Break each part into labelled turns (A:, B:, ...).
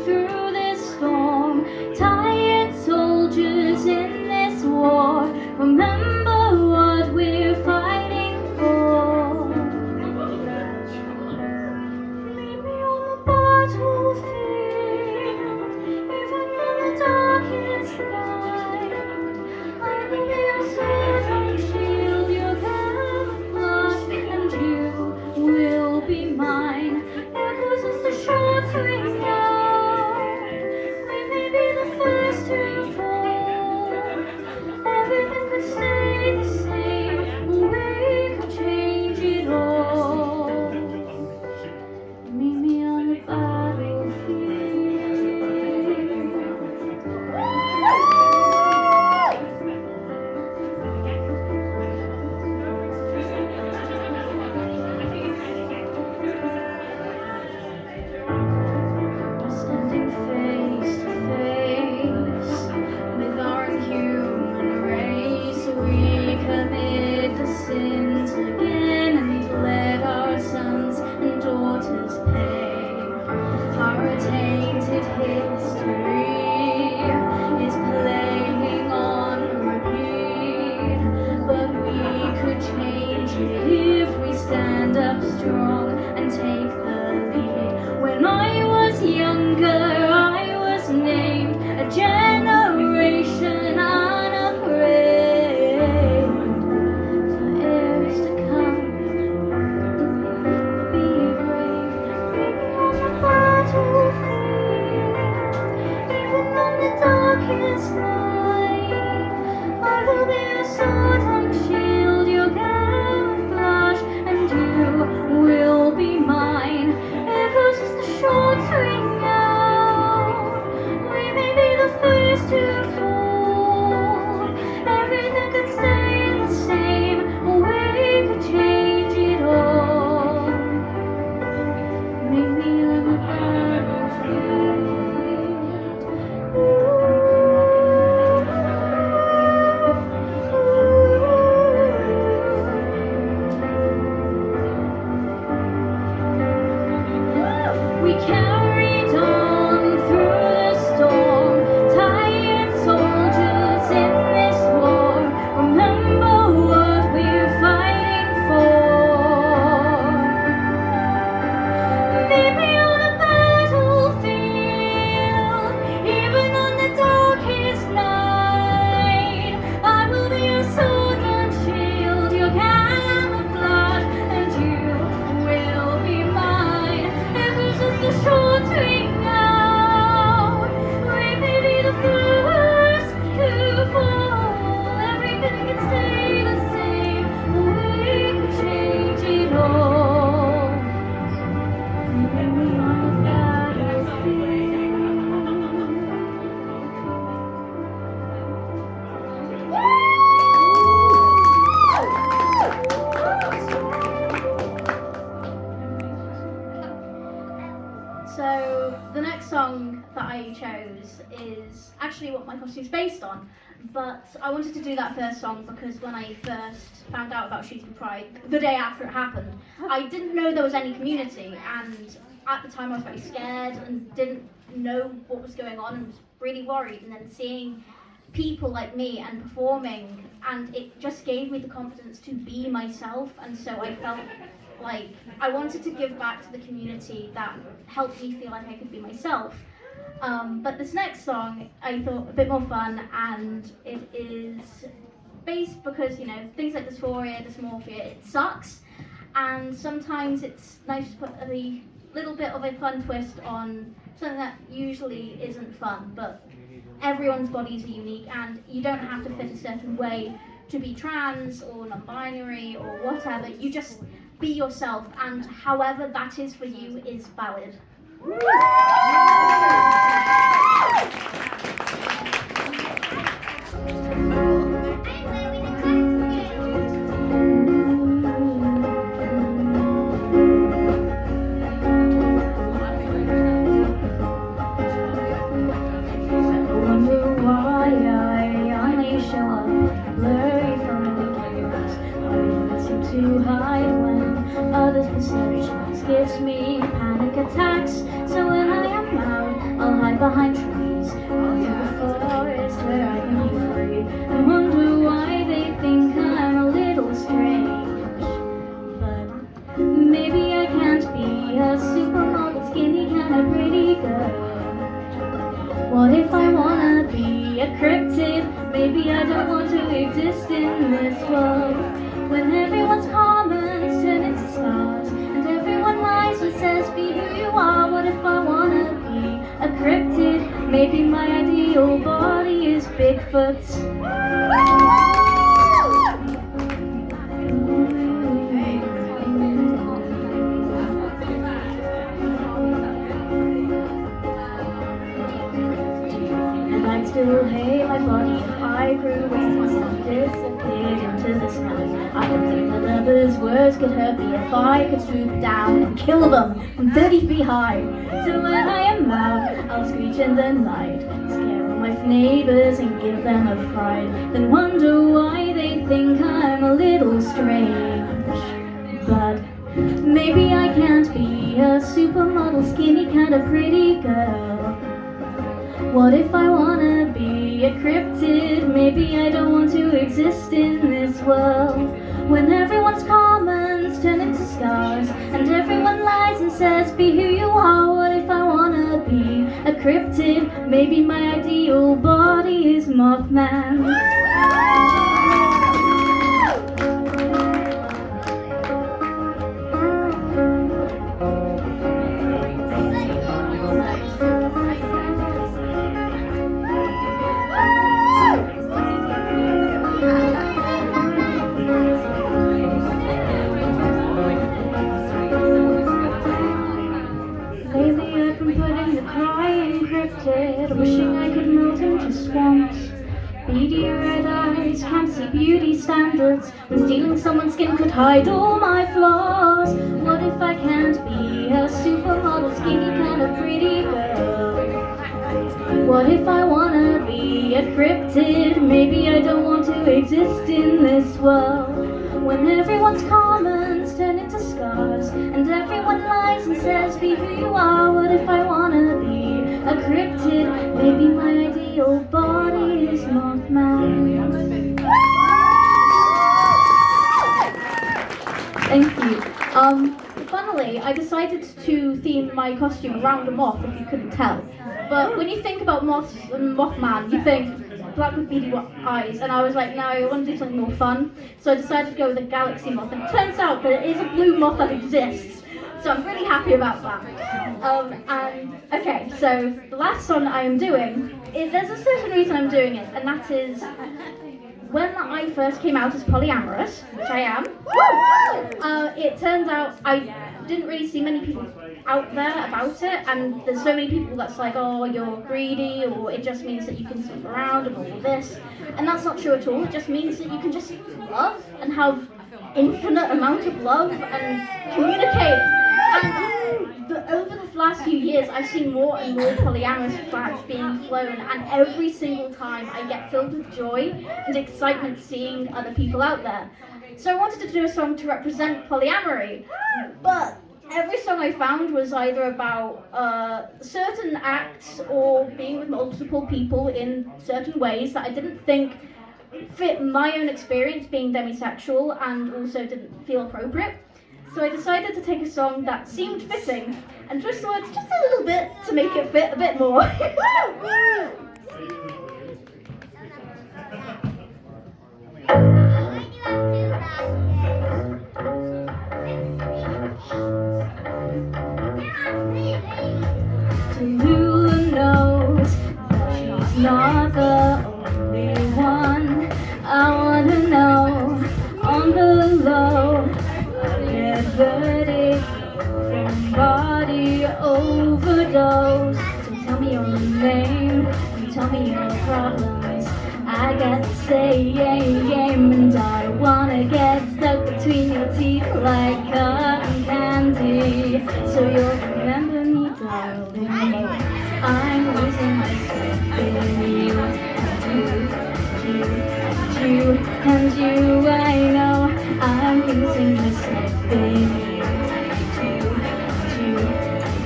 A: through this storm. Tired soldiers in this war, remember what we're fighting for. Meet me on the battlefield, even in the darkest night. I will be your sword and shield, your camouflage, and you will be mine. Echoes as the shots ring out. We may be the first to fall. Everything could stay the same, or we could change it all. Meet me on the battlefield. We're standing face to face with our inhuman race. We commit the sins again and let our sons and daughters pay. Our tainted history is playing on repeat, but we could change it if we stand up strong and take the lead. When I was younger, I was named a generation unafraid. For heirs to come, be brave. Meet me on the battlefield, even on the darkest night. I will be your sword and shield, your camouflage, and you will be mine. Echoes as the shots ring out. We may be the first to fall. Everything could stay the same, or we could change it all. Meet me on the battlefield. We carried on through the storm, tired soldiers in this war. Remember what we're fighting for. Meet me on the battlefield, even on the darkest night. I will be your sword and shield, your camouflage, and you will be mine. Echoes as the shots ring out. We may be the first to fall. Everything can stay the same, or we could change it all. Meet me on the battlefield. So the next song that I chose is actually what my costume's based on, but I wanted to do that first song because when I first found out about Shrewsbury Pride, the day after it happened, I didn't know there was any community, and at the time I was very scared and didn't know what was going on and was really worried, and then seeing people like me and performing, and it just gave me the confidence to be myself, and so I felt like I wanted to give back to the community that helped me feel like I could be myself. But this next song I thought a bit more fun, and it is based because, you know, things like dysphoria, dysmorphia, it sucks, and sometimes it's nice to put a little bit of a fun twist on something that usually isn't fun, but everyone's bodies are unique and you don't have to fit a certain way to be trans or non-binary or whatever. You just be yourself, and however that is for you is valid. To hide when others' perceptions gives me panic attacks. So when I am out, I'll cryptid. Maybe I don't want to exist in this world. When everyone's comments turn into scars, and everyone lies and says, be who you are. What if I wanna be a cryptid? Maybe my ideal body is Bigfoot's. I'd still hate my body if I grew wings and disappeared into the sky. I don't think that others' words could hurt me if I could swoop down and kill them from 30 feet high. So when I am loud, I'll screech in the night, scare all my neighbors and give them a fright, then wonder why they think I'm a little strange. But maybe I can't be a supermodel, skinny kind of pretty girl. What if I wanna be a cryptid? Maybe I don't want to exist in this world. When everyone's comments turn into scars, and everyone lies and says, be who you are. What if I wanna be a cryptid? Maybe my ideal body is Mothman. Wishing I could melt into swamps. Beady red eyes can't see beauty standards, when stealing someone's skin could hide all my flaws. What if I can't be a supermodel, skinny kind of pretty girl? What if I wanna be a cryptid? Maybe I don't want to exist in this world. When everyone's comments turn into scars, and everyone lies and says, be who you are. What if I wanna be a cryptid? Maybe my ideal body is Mothman. Thank you. Funnily, I decided to theme my costume around a moth, if you couldn't tell. But when you think about moths and Mothman, you think black with beady eyes, and I was like, no, I want to do something more fun. So I decided to go with a galaxy moth, and it turns out that it is a blue moth that exists. So I'm really happy about that. Okay, so the last song I am doing, there's a certain reason I'm doing it, and that is when I first came out as polyamorous, which I am. It turns out I didn't really see many people out there about it, and there's so many people that's like, oh, you're greedy, or it just means that you can sleep around and all of this, and that's not true at all. It just means that you can just love and have infinite amount of love and communicate. And over the last few years, I've seen more and more polyamorous flags being flown, and every single time I get filled with joy and excitement seeing other people out there. So I wanted to do a song to represent polyamory, but every song I found was either about certain acts or being with multiple people in certain ways that I didn't think fit my own experience being demisexual and also didn't feel appropriate. So I decided to take a song that seemed fitting and twist the words just a little bit to make it fit a bit more. Tallulah knows that she's not the only one. I wanna know on the low. I get vertigo from body overdose. So tell me your name and tell me your problems. I got to say game, and I wanna get stuck between your teeth like cotton candy. So you'll remember me, darling. I'm losing myself in you, and you, I know I'm losing myself in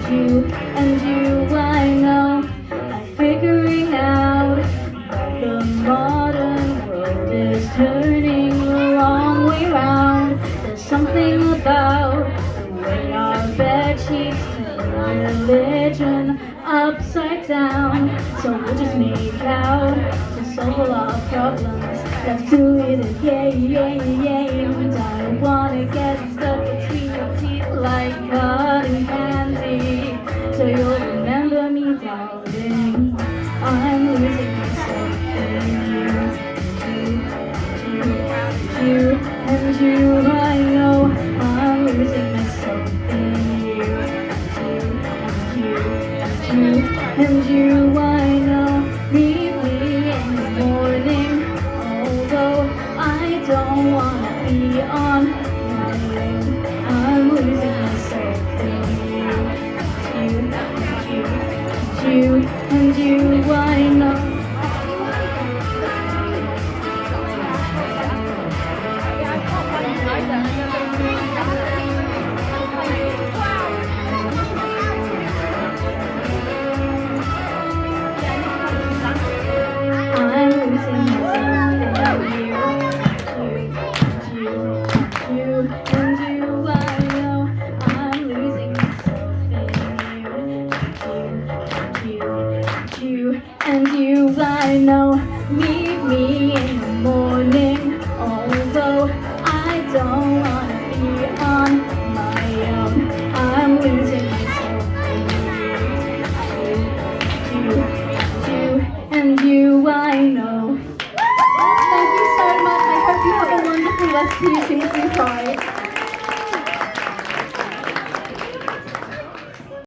A: you, and you, I know I'm figuring out the modern world is turning the wrong way round. There's something about the way our bedsheets turn religion upside down. So we'll just make out to solve a lot of problems. Let's do it again, and I wanna get stuck between your teeth like cotton candy. So you'll remember me, darling. I'm losing myself in you, and you. I know I'm losing myself in and you. I know. Meet me in the morning, although I don't wanna be on my own. I'm losing myself in you, and you. I know. And you, I know. Meet me in the morning, although I don't wanna be on my own. I'm losing myself in you, and you, I know. Thank you so much. I hope you have a wonderful rest of your